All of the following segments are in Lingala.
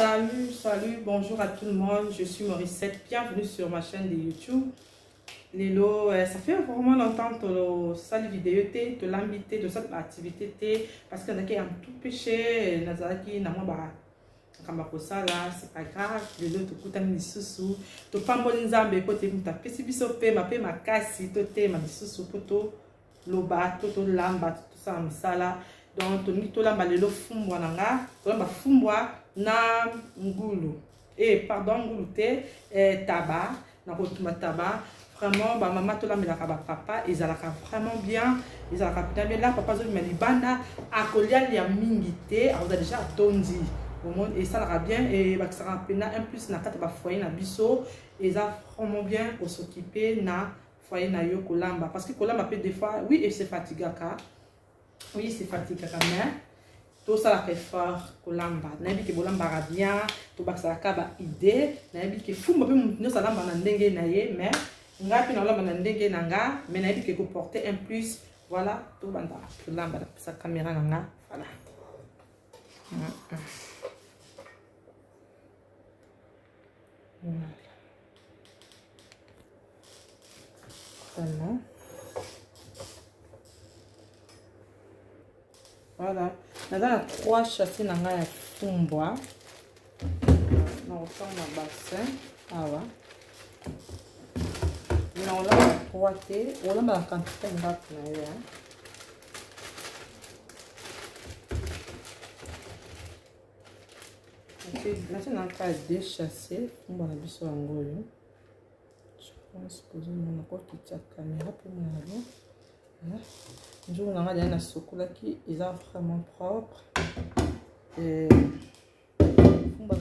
Salut, bonjour à tout le monde, je suis Morissette, bienvenue sur ma chaîne de YouTube. Lelo, ça fait vraiment longtemps que cette vidéo te l'invité de cette activité parce que y a un tout péché, nazaki namaba kambakosala, c'est pas grave, lelo te kuta misusu, to pamboli nzambe pote muta pesi biso pe ma pe makasi to te ma misusu poto loba to lamba tout ça misala. Donc to lamba lelo fumbwa nanga, to lamba fumbwa na ngulu pardon ngulu te tabac na kotumba tabac vraiment ba maman to la melaka ba papa ils alaka vraiment bien ils alaka bien là papa zo me libanda akolia ya mingi te on a déjà tondi au monde et ça la bien et ba sera pena en plus na kata ba foyer na biso ils a vraiment bien pour s'occuper na foyer na yo kolamba parce que kolamba peut des fois oui et c'est fatigaka oui c'est fatigaka mais tout ça la fait fort kolamba nabi ke bolamba bien to baksa kaba idée nabi ke fumba pe no salamba na ndenge na ye mais ngapi na lamba na ndenge na nga mais nabi ke ko porter un plus voilà to banda kolamba sa caméra na nga voilà voilà. Dans la 3 châssis dans la fumbois. On ressort dans bassin. Ah ouais. On a 3 thé. On a la quantité de là. Maintenant, on a 2 châssis. On va la biso angolo. Je pense que on a encore toute la caméra pour nous. Un jour, on a un chocolat qui est vraiment propre. Et on va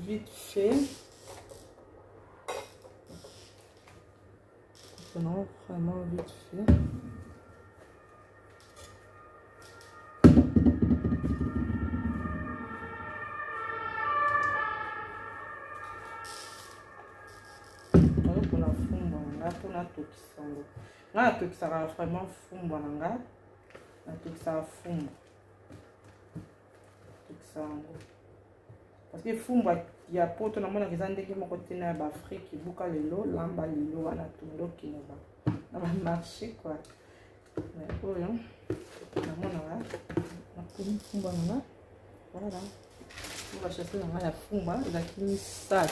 vite fait. On vraiment vite fait. On a on a tout qui s'en va. Tout ça va vraiment fumba nanga. Tout ça fumba. Tout ça. Parce que fumba il y a pour tout le monde qui zande qui mon côté na ba Afrique buka lelo lamba lelo wana tundo qui na ba. Na ba marché quoi. Mais oh non. Na mona là. Na kuni fumba nanga. Voilà. On va chercher nanga la fumba la qui ça.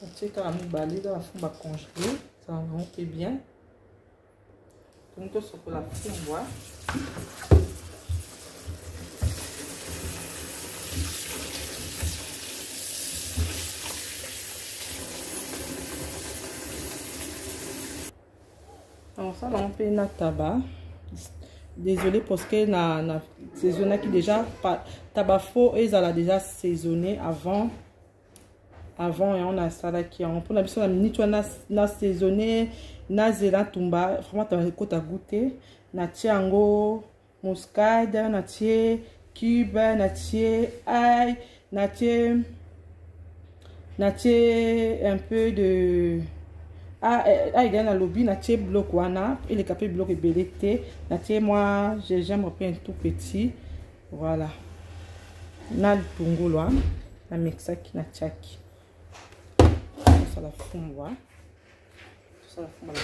On check à mi balé dans la fumba congelée. Ça va fait bien. Donc, tout ce que la fumbois. Alors, ça, on fait un tabac. Désolé parce que na saisonné qui déjà tabac faux, ils ont déjà saisonné avant et on a ça là qui on pour la mission la minute on a saisonné na zela tumba vraiment tu as goûté na tiango muscade na tie cube na tie ail na tie un peu de il y a na lobby na tie bloc wana et le capé bloc est belleté na tie moi j'aime un peu tout petit voilà na le tungolo na mixa qui na tchaki ça la fumba. Ça la fumba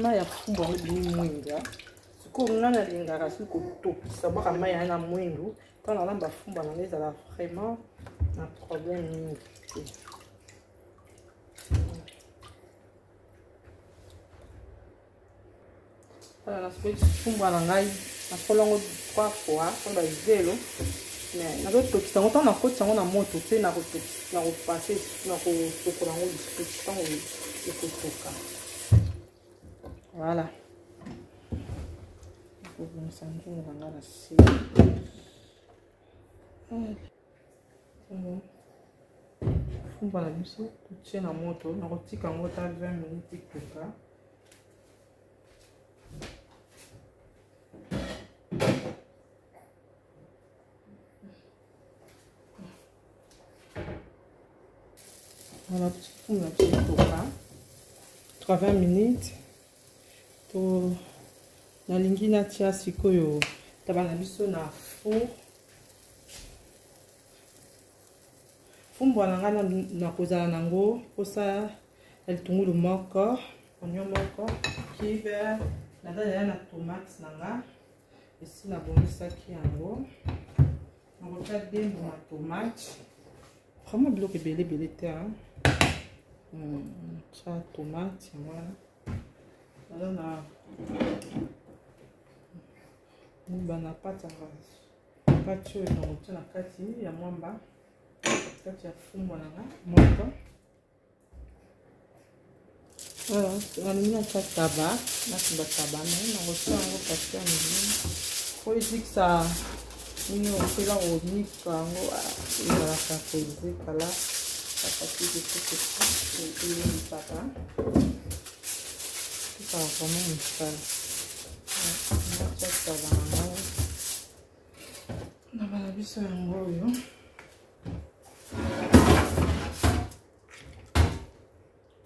la ya fumba ni mwinga. Ko ngana linga kasi ko to sabaka maya na mwindu quand on lamba fumba na les ala vraiment un problème mingi. Voilà, c'est fumba na ngai na kolongo 3 fois on va zéro mais na d'autres qui sont autant na côté sango na moto pe na ko passer na ko tokola ngo disposition et ko toka. Voilà. Pour me sentir dans la série. fumbwa na biso totie na moto na kotika yango ta 20 minutes ekoka. Voilà, fumbwa na biso ekoka 20 minutes. To nalingi natia sikoyo taba na biso na four. Fumbwa na ngana na kozala nango posa na litungulu moko, oignon moko, kiver, na dada na tomate nanga. Esi na bomisaki yango. Na kotia dembo na tomate. Vraiment biloko ebele ebele te hein. Tia tomate voilà. Voilà na bana pata pati oyo na kotia na kati ya mwamba. Kati ya fumbwa nanga moko. Voilà, nalingi natia taba, nasimba taba na kotia yango kati ya mini. Po ezikisa nini okela konika yango ezalaka kozikala bakati ekokesa eyelisaka tosala vraiment mosala. Natia taba nango na bana biso yango oyo.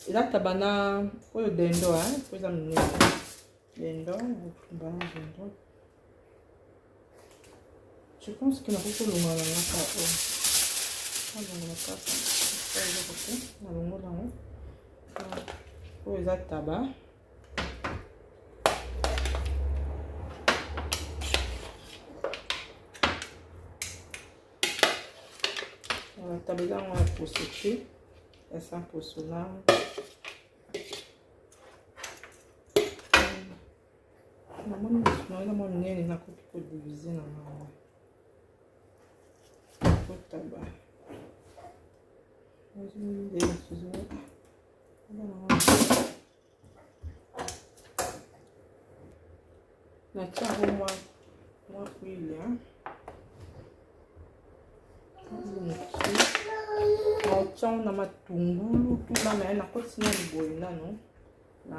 Eza tabana oyo dendo hein, po eza minene dendo, otumbana dendo. Je pense que na koko longa na ngaka o. Na longa na kaka. Ça eza koko na longa na o. Po eza taba. Voilà, taba eza ngwa poso te. Essa poso là. Namoni na mwa minene nakoki kodivize na mama. Kotaba. Natia yango mwa huile naotiango na matungulu tuna naye nakoti na liboye nano na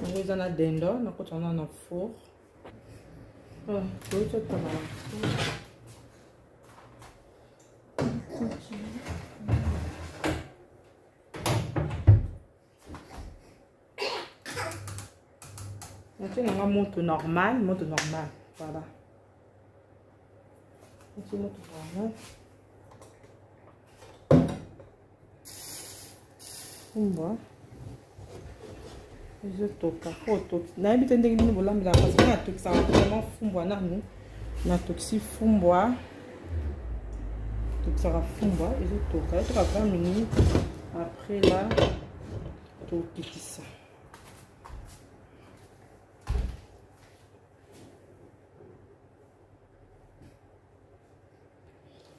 yango eza na dendo nakoti wana na four. Toyota taba na four. Natie nanga moto normal, voilà. Natie moto normal. Fumbwa. Ezotoka foto. Nayebi te ndenge nini bolambela parce que natokisaka vraiment fumbwa nanu. Natokisi fumbwa. Tokisaka fumbwa ezotoka. Etoka 20 minutes. Après là, tokitisa.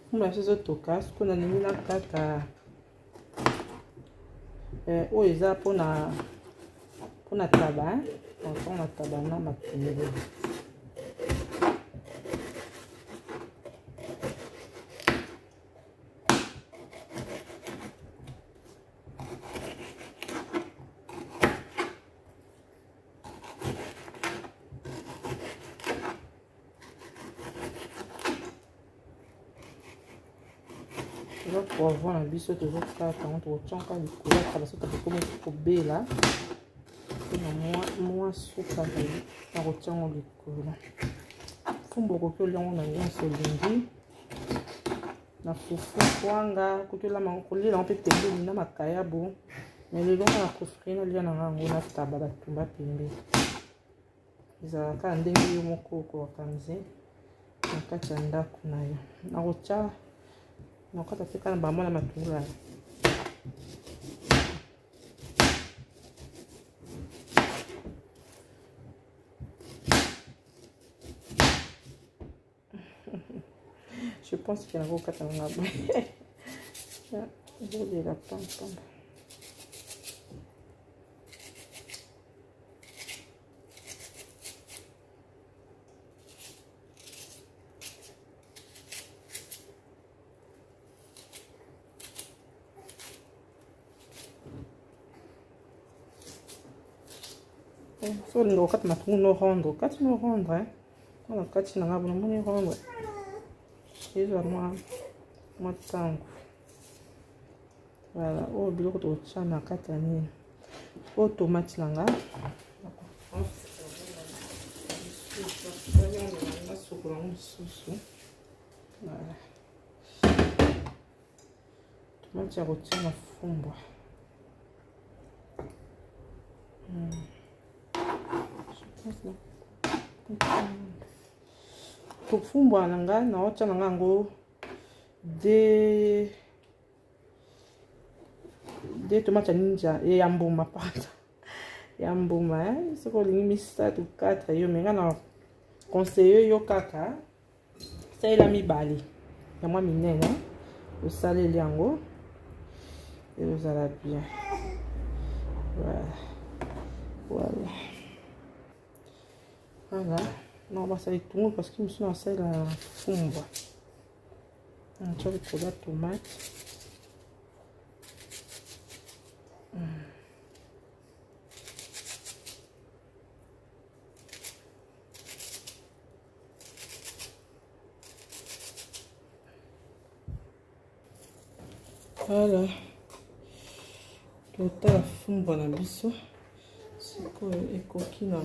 Fumbwa ezotoka. Siko na nini na kaka oyo eza pona taba, on a taba na matungulu. Le poivron na biso toujours kaka on tchonka likolo kala soto comme kobela na mwa suka na kotiango likolo. Fumbwa koki oliango na nyonso olingi na fufu kwanga koki olama kolela yango mpe pembeni na makayabo mais lelo na kofri nalia na yango na taba batumba pembeni ezalaka ndenge yo moko okokanzi na kati ya ndako na yo na kotia na kata te kana bamona matungulu ayo. Je pense qu'il y a un gros catalogue. Je vais la prendre. So le quatre matons no rendre, quatre no rendre, hein. On a quatre na ngabo no rendre. Et vraiment moi tango. Voilà, oh biloko to chana katani. Oh tomate langa. Voilà. Tomate ya kotia na fumbwa. Kofumbwa nanga na otia nanga ngo de tomate ninja ya mbuma pata ya mbuma soko olingi misatu 4 yo menga na conseiller yo kaka salela mibale ya mwa minene osaleli yango ezala bien. Voilà, non, bah ça est tout parce que je me suis lancé la fumba. Tu vas trouver la tomate. Voilà. Tota la fumba na biso. C'est quoi et coquine là.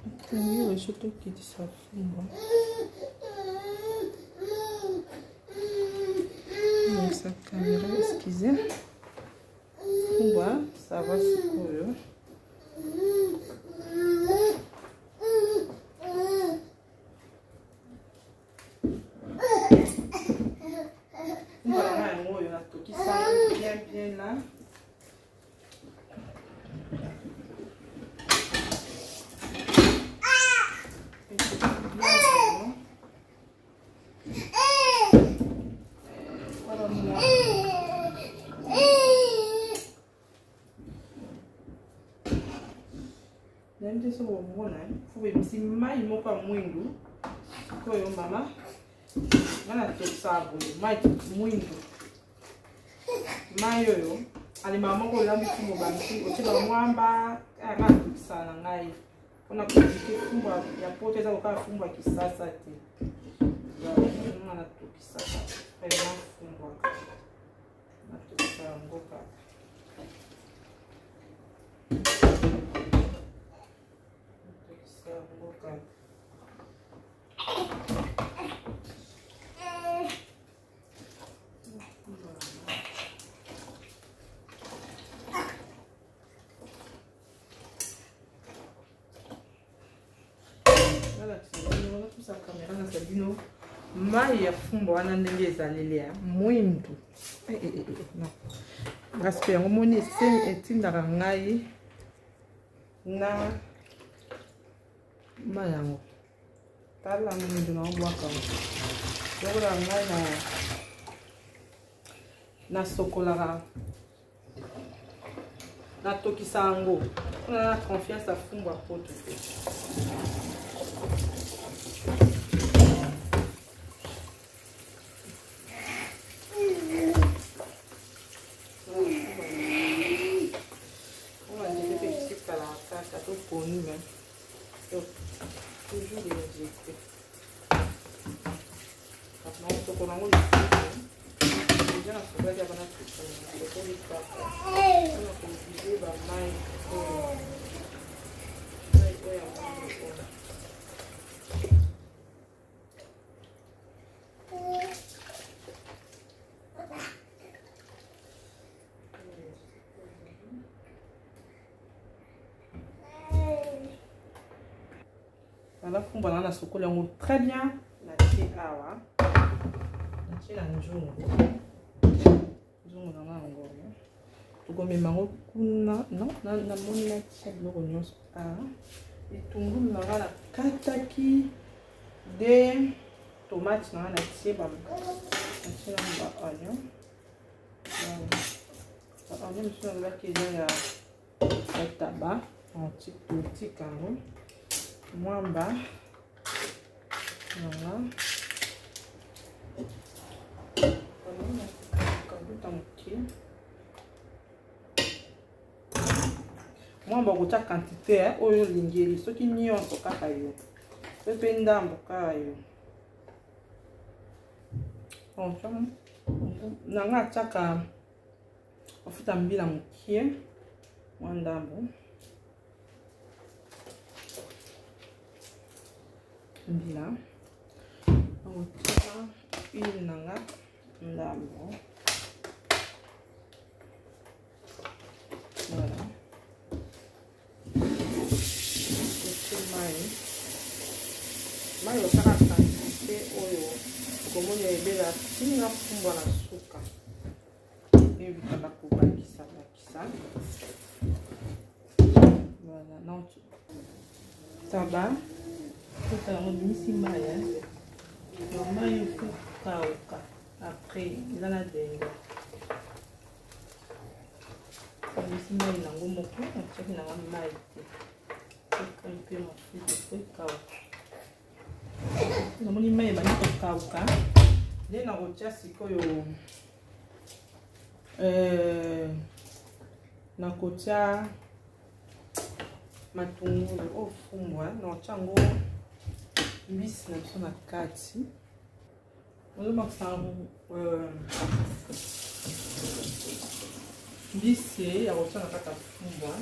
Attends, je te quitte ça fumba. Sa caméra, excusez. Fumba, ça va c'est cool. Bien là. Nende so mona fuwe msima imoka mwindu ko yo mama ngana tosabu mai mwindu mai yo ali mama ko lambi fumo bantu otela mwamba ana sana ngai ona kujike fumba ya pote za kwa fumba kisasa ti ya ngana tukisasa kwa fumba na tukisangoka. Sa caméra na sabino mai ya fumba wana ndenge ezaleli ya mwindu non gaspe yango moni etindaka ngai na mai yango tala mwindu na obwaka yokola ngai na sokolaka na tokisa yango mpona na confiance ya fumba poto te. Toujours les injecter. Maintenant, on se connaît déjà la sauvegarde à la cuisine. C'est les papas. On a utilisé la maille pour la fumba na sokola yango très bien na tie awa na tie na nzungu na yango tokomema yango kuna na moni na tia biloko nyonso awa bitungulu nanga na kataki de tomate nanga na tie na tie na ba oignon mosusu nazalaki eza ya taba totika yango mwamba nanga kabuta moke ntango bakotya quantité oyo olingeli soki nyonso kaka yo pe mpe ndambo kaka yo nanga atyaka mafuta mbila mokie mwa ndambo mbila otyaka huile nanga ndambo voilà mai osala quantité oyo okomoni ebela tinga fumbwa na suka ebikaka kobakisa voilà non taba kota obimisi mai mai okokauka après eza na dengo obimisi mai nango moko otiaki nanga mai te mpe mafuta po ekauka namoni mai ebandi kokauka nde nakotya sikoyo nakotya matungulu ofumbwa nakotya yango mbisi na biso na kati ozomakisa mbisi ya kotya na kati ya fumbwa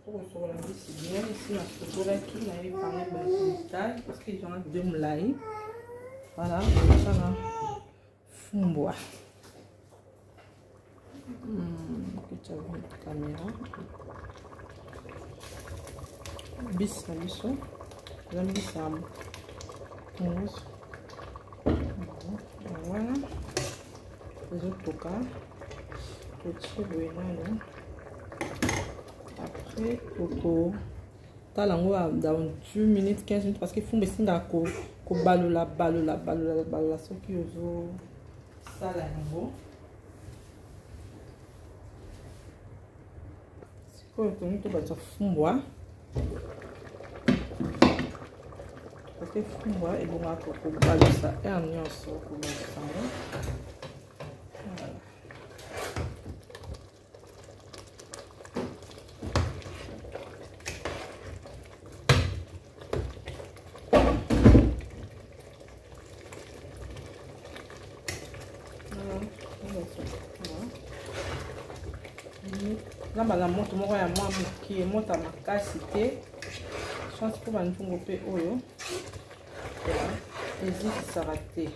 osokola mbisi bien esi nasokolaki nayebanga baitaille parce que ezanga video molai voilà otyana fumbwa okotya caméra mbisi na biso eza mbisi ya mokoso wana ezotoka totie boye nano après koko tala yango dans 2 minutes 15 minutes parce que fumba esingaka kobalola soki ozosala yango sikoyo tongi tobatya fumbwa parce que fumbwa ebongaka kobalusa aire nyonso kobalusa yango voilà. Nabala moto moko ya mwa mokie moto makasi te chance mpo banzungu mpe oyo ezikisaka te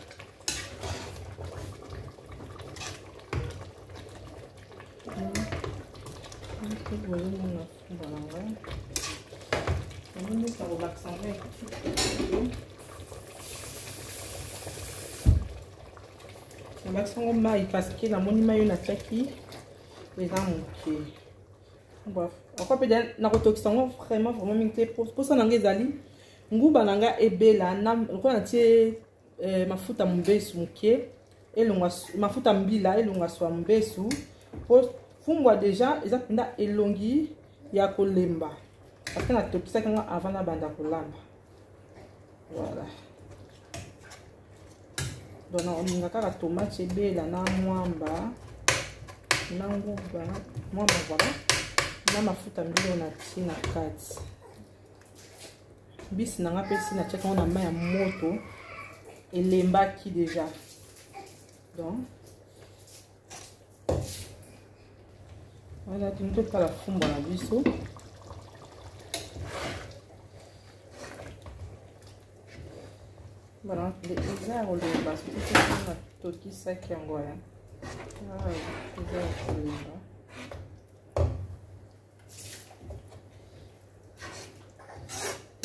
boyomona fumba nanga amindisa kobakisa ngo nabakisa ngo mai parceke namoni mai oyo natiaki eza mokie encore peut-être nakotokisa ngo vraiment mingi te mposa nanga ezali nguba nanga ebela lokola natie mafuta mobesu mokie elongwa mafuta mbila elongwa swa mobesu po fumbwa deja eza mpenza elongi ya kolemba parce que natokisaki ngo avant nabanda kolamba voilà donc olinga kaka tomate ebela na mwamba na nguba mwamba voilà na mafuta mbila natie na kati mbisi nanga mpe si natiaki ngo na mai ya moto elembaki deja donc voilà toni totala fumbwa na biso voilà eza ya kolemba soki soki natokisaki yango ya eza ya kolemba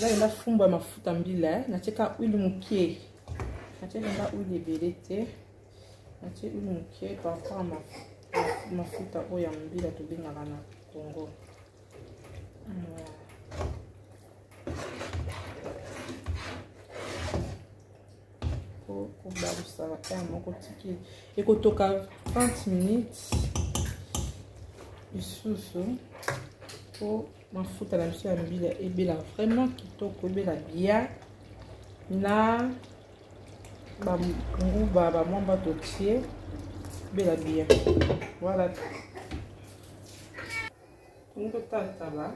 là il a fumbwa mafuta mbila natiaka huile mokie natiaka huile ebele te natie huile mokie par rapport à mafuta oyo ya mbila tobengaka na Congo po kobalusaka ya moko tiki ekotoka 30 minutes lisusu po mafuta na biso ya mbila ebela vraiment kitoko ebela bien na banguba bamwamba totie ebela bien voilà Kungo taba.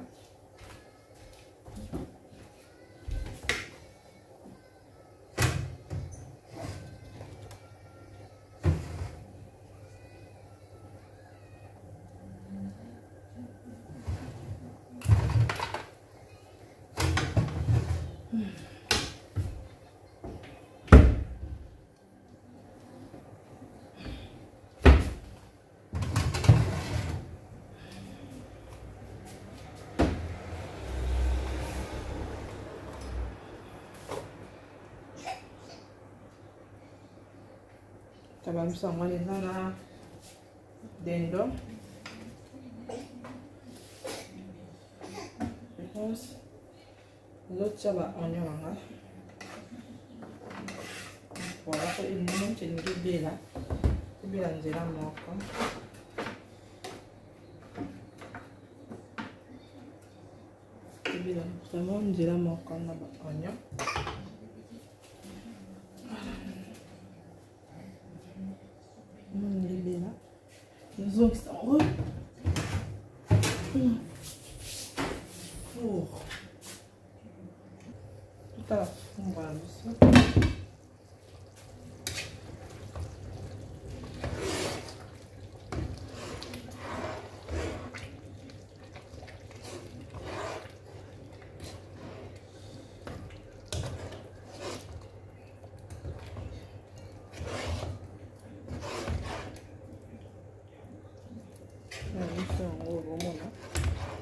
Tabamisa ngale na dendo. Because l'autre va oignon là. Voilà, so il monte une bébé là. Bébé là nzela moko. Bébé là vraiment nzela moko na ba oignon. Nous ont en four. Tout à la fond, voilà, ça.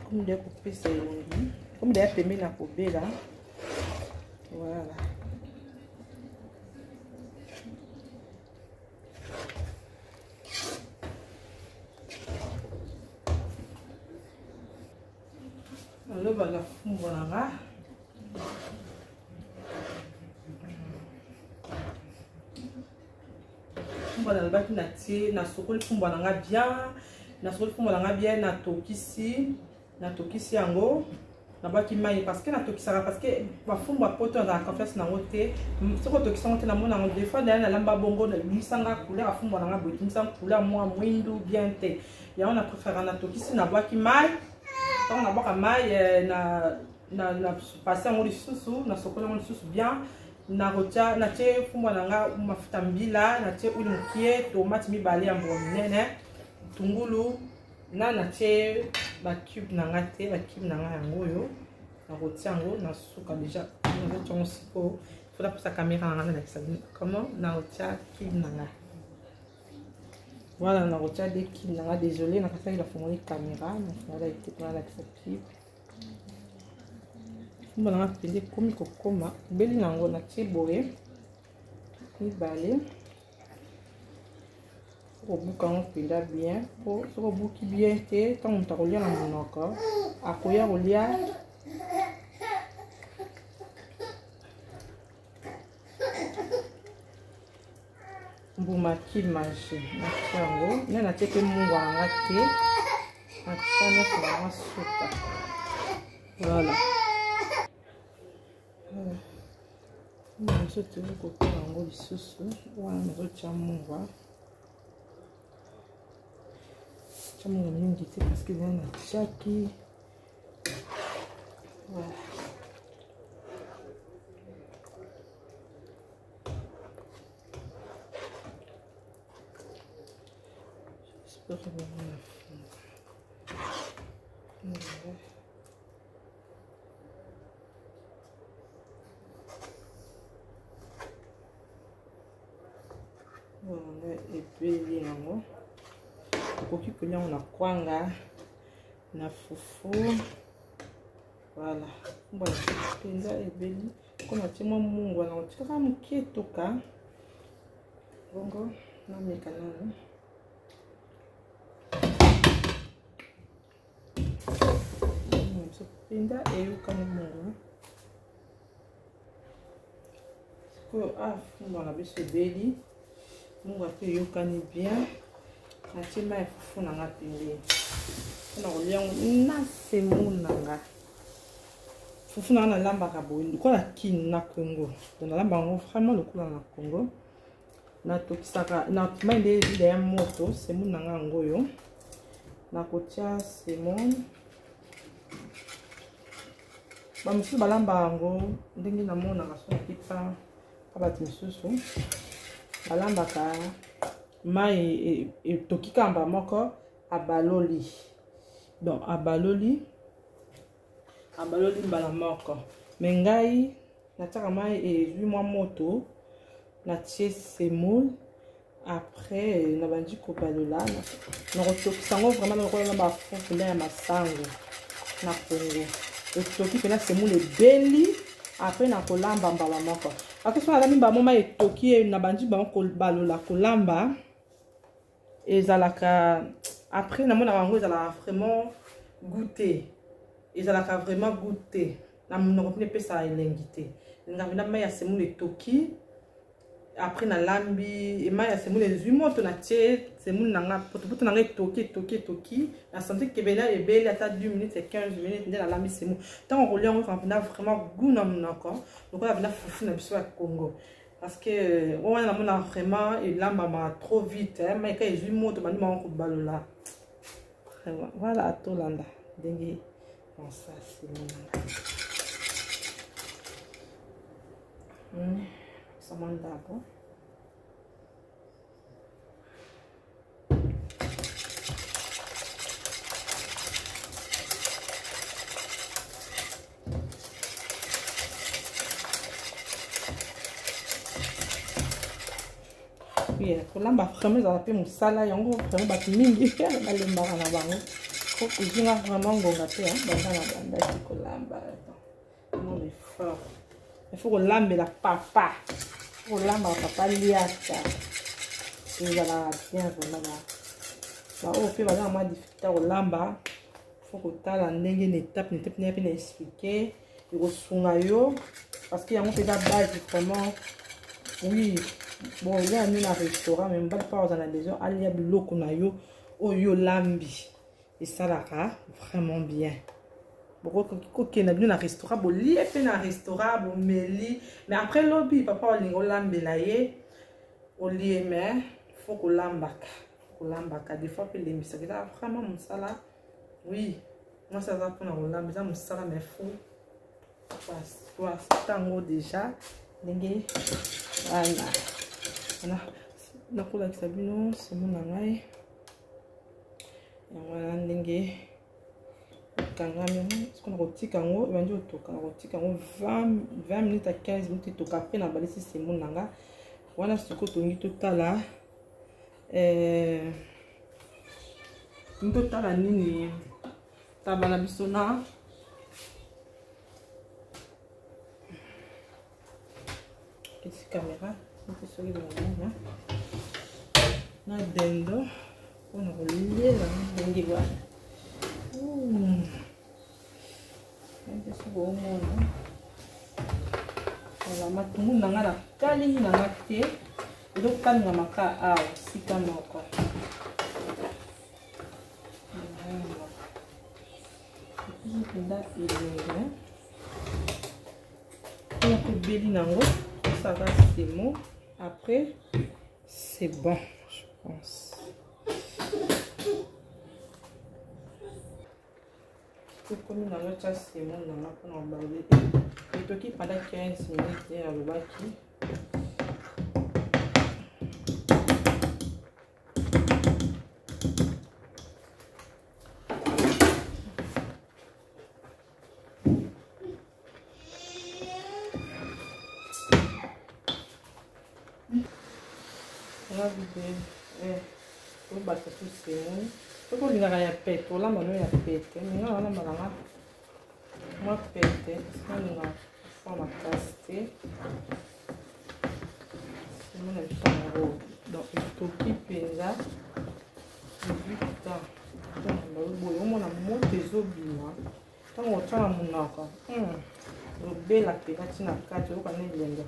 Comme des coupes, c'est comme des pémés la coupe là. Voilà. Alors, bah, la fumée, voilà. Voilà, le bac na sokoli fumba nanga bien, na sokoli fumba nanga bien na tokisi yango na baki mai parce que na tokisaka parce que ba fumba poto na confiance na ngote soko tokisa ngote na mona ngo des fois na lamba bongo na misanga couleur fumba nanga bout misanga couleur moi mwindu bien te ya on a préféré na tokisi na baki mai donc na baka mai na passer ngo lisusu na sokoli ngo lisusu bien na rocha na che fumba nanga mafuta mbila na che uli mukie tomate mibale ya mbonene tungulu na che ba cube nanga te ba cube nanga yango yo na rocha yango na suka déjà na chongo siko faut la pour sa caméra nanga na ça comment na rocha cube nanga voilà na rocha des cube nanga désolé na kasa ila fumoni caméra na voilà été pour la cube on va appeler comme kokoma beli nango na tiboye mibale au buka on pila bien pour so buki bien te tant on takolia na monoko akoya kolia mbuma ki manger na tango na na teke mungu anga te na tsana kwa suka voilà. Je te veux couper en gros lisusu wana nazotia mungwa tia mungwa mingi te parce que eza na tiaki voilà. J'espère que vous allez la faire. Voilà, et puis yango okoki kolia na kwanga na fufu voilà mbona penza ebeli koma timo mungu na otika mukie toka bongo na mekanana so penza eyuka mungu ko mbona biso ebeli mungu ate yokani bien na chima ya fufu nanga pembeni na kolia na semu nanga fufu nanga na lamba ka boye ko la kin na Congo na lamba ngo vraiment le couleur na Congo na tokisaka na mainde ya moto semu nanga ngoyo na kotia semu bamususu balamba yango ndenge namonaka so ekipa kabati misusu balambaka mai etoki kamba moko abaloli. Donc abaloli mbala moko. Mais ngai natiaka mai ezwi mwa moto natie semoule. Après nabandi kobalola nakotokisa yango vraiment nakola bafonkula ya masango na kongo etoki mpena semoule ebeli. Après nakolamba mbala moko akeso nalambi bamoma etoki nabandi bango kobalola kolamba ezalaka. Après namonaka yango ezalaka vraiment goûté, ezalaka vraiment goûté na monoko mpona epesa elengi te. Elingaka na mai ya semoule etoki. Après nalambi mai ya semoule ezwi moto natie semoule nanga poto nanga etoki na santé kebela ebeli ata 2 minutes et 15 minutes nde nalambi semoule. Ntango kolia yango mpena vraiment goût na monoko lokola mpena fufu na biso ya Congo. Parce que wana namona vraiment elambama trop vite mai ka ezwi moto bandi bango kobalola. Voilà atolanda ndenge bon ça c'est mon ça m'en d'abord. Oui, kolamba vraiment za pe musala yango vraiment bat mingi balembaka na bango. Ko kuzinga vraiment ngonga te banda na banda kolamba. Non mais fort. Il faut lamber la papa. Il faut lamber la papa liata. Et il va bien vraiment. Bah au fait voilà moi difficulté au lamba. Il faut que tu as la nenge étape bien expliquer. Il faut sunga yo parce qu'il y a un peu de base vraiment. Oui. Bon il y a un restaurant mais pas pas dans la maison. Il y a biloko na yo oyo lambi. Et ça là vraiment bien. Beaucoup na bien na restaurant boli et puis na restaurant bon meli mais après lobby papa olingo lambela ye olie mais faut que lambaka des fois que les misaka ça vraiment mon sala oui moi ça va pour na lamba ça mon sala mais faut toi tango déjà ndenge voilà na kola kisabino c'est mon ngai voilà ndenge kangami ce qu'on rotika ngo ebandi otoka rotika ngo 20 minutes à 15 minutes toka pe na balisi semo nanga wana siko tongi totala totala nini tabala biso na kesi caméra c'est sur le moment na dendo on a relié là ndenge voilà. Voilà, matumbu nanga la kali nanga te. Donc pas na maka a si kama quoi. On peut béli nango, ça va c'est bon. Après c'est bon, je pense. Comme dans le chat, c'est bon, on a pour emballer. Et tout qui pendant 15 minutes, et le baki. On va vider. On va battre tout c'est bon. Faut que l'on ait pète, on l'a maintenant il a pète, mais on a malama, moi pète, ça nous a fait ma casse, c'est mon avis en gros, donc il faut qu'il pèse là, le temps, donc on a monté des obima, tant on tient mon encore, le bel la pète, tu n'as qu'à te reconnaître l'enga.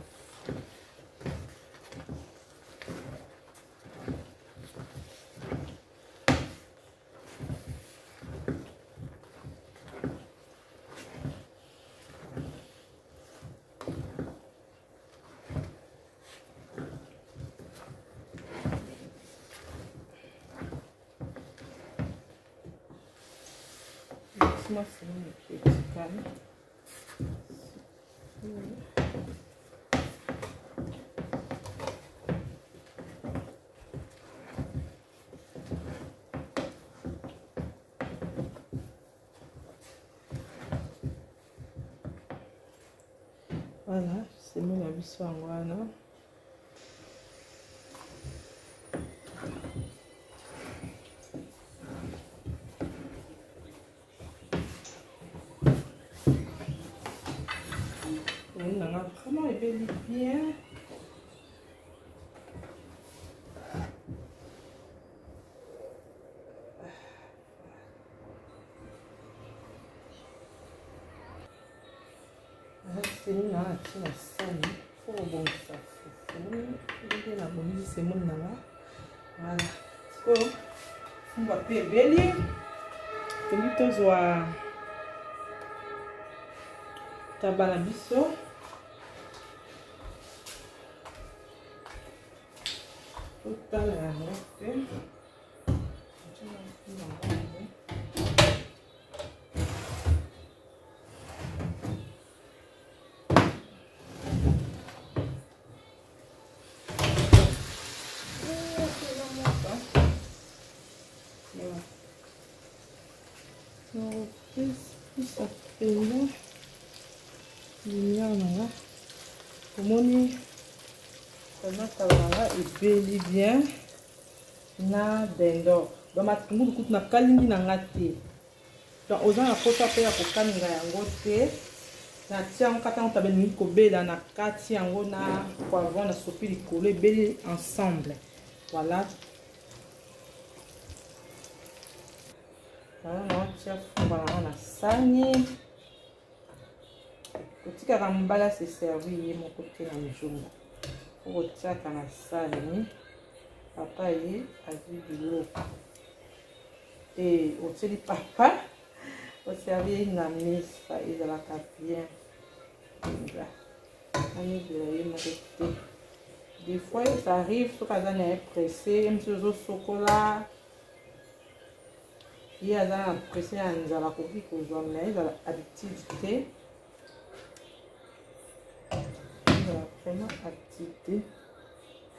Moi c'est mon petit calme. Voilà, c'est mon avis sur voilà. On a vraiment ébelli bien. C'est une salle pour bon ça. C'est la bonne c'est mon là. Voilà. So, on va payer belly. Comme tu vois, tabala biso. Total la reste. Qu'est-ce que ça fait là? Lumière, comment ça va et bien na dendo donc matungu kutu na kalingi na ngati donc oza na kota pe ya kokalinga yango te na tia yango kata ngo tabeli ko bela na kati yango na poivron na sopi likolo ebeli ensemble. Voilà. Voilà, on tire fumba na sani. Kotika mbala se servi mon côté na mjumba. Pour tirer na sani. Papa yi azu bilo. Et au teli papa au servir na mesa ezalaka bien. Des fois ça arrive ce qu'on est pressé, même si au chocolat. Il y a un pressé à nous la copie que vous avez activité. Vraiment activité.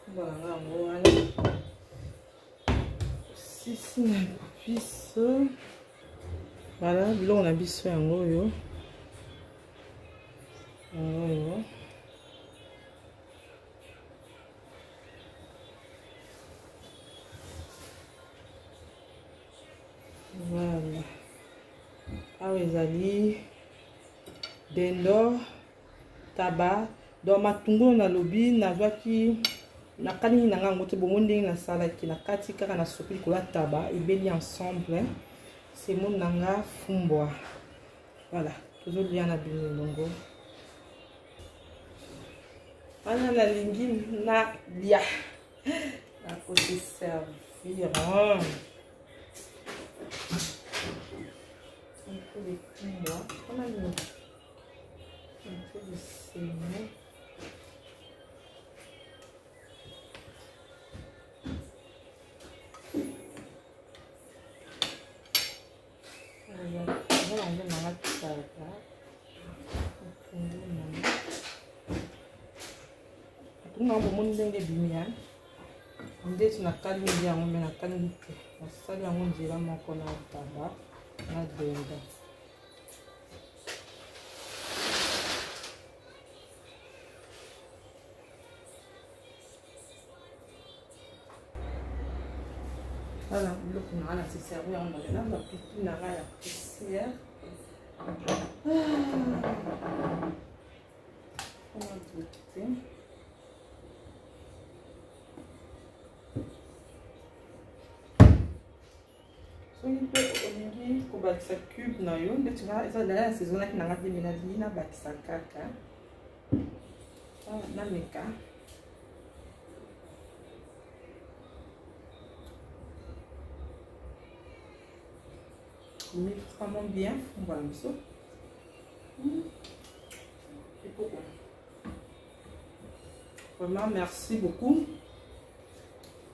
Voilà. Si bis. Voilà, là on a bis un goyo. Voilà. Ah oui, ali dendo tabac donc matungo na lobi na vaki na kalingi na ngango te bomondi na sala ki na kati kaka na sopi ko la tabac ebeli ensemble. C'est mon nanga fumbwa. Voilà, toujours bien na bilongo. Ana la lingi na lia. À côté servir. Un peu de fumbwa. On a mis un peu de sémé. Tunga bomoni ndenge bimia ndeti na kalingi yango me na kalingi te nasali yango nzela moko na taba na denda. Voilà, biloko na ala se servir en là la pipi na ya poussière. On va goûter. Soki olingi kobakisa cube na yo ndeti eza dala saison naki nanga te menadi na bakisa kaka na meka mais vraiment bien voilà ça. C'est beaucoup. Vraiment merci beaucoup.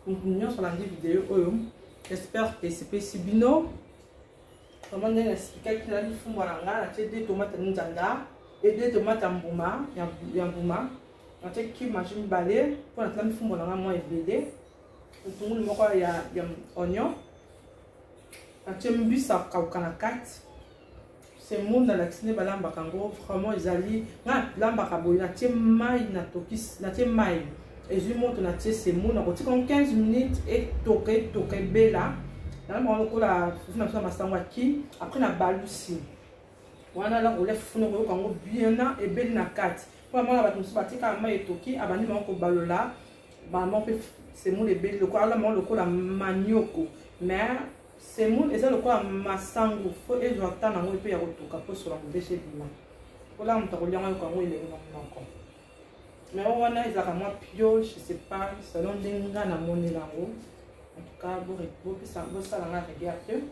Continuons sur la vidéo. J'espère que c'est possible. Comment on explique que la vie fumbaranga, la tête de tomate n'janga, et deux tomates en bouma, en bouma. On a qui mange une balai pour la fumée dans la moinsébélé. Tout le monde il y a oignon. On a un bus à kaukanakat. C'est mon dans la cuisine balamba kango vraiment ils allaient na lamba kaboy na tie mai na tokis na tie mai. Et je monte na tie c'est mon na côté comme 15 minutes et toquer bela. Dans le moment où la fufuna ça masango ki après na balusi. Wana la relève fufuna ko kango bien na et bel na kat. Pour moi la batumsi batika mai toki abandi mako balola ba mon pe c'est mon le bel le ko ala mon le ko la manioko mais c'est mon et ça le quoi masango faut et j'entends na moi pe ya kotoka po sur la mbese bima pour là on t'a relié en kango il est non mais on a ils a moi pio je sais pas selon denga na monela ngo en tout cas bo ça la regarde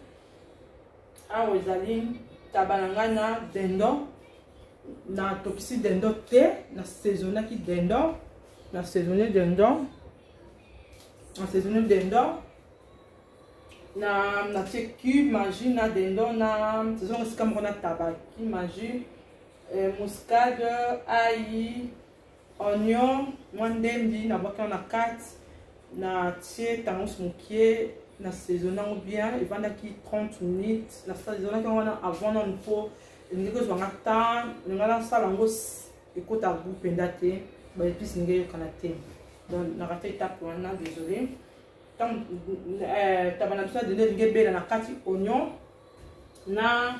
ah aux alim tabalanga na dendo na tokisi dendo te na saisonné qui dendo na saisonné dendo na cube magie na dendo na saison c'est comme on a tabac qui magie muscade ail oignon mwandembi na boka na 4 na tie tangos mukie na saisonnant bien et vanda qui 30 minutes na saisonnant quand on a avant on faut ndiko zwanga ta ngala sala ngos ekota goût pendate ba épices ngé kanate donc na rate étape on a désolé tant tabana ça de ngebe na kati oignon na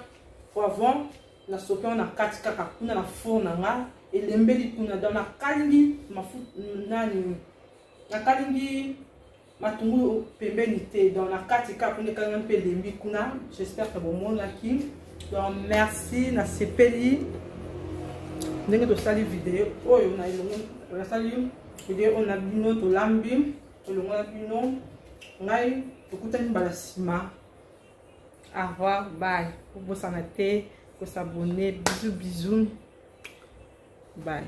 poivron na sopé na kati kaka kuna na four na nga elembeli kuna dans na kalingi mafuta nani na kalingi matungulu pembeni te dans la kati ka kuna kanga mpe lembi kuna j'espère que bon monde là qui donc merci na sepeli ndenge to sali vidéo oyo na ilongo na sali vidéo on a bino to lambi to longo na bino ngai tokutani bala sima au revoir bye pour vous s'abonner bisous bye.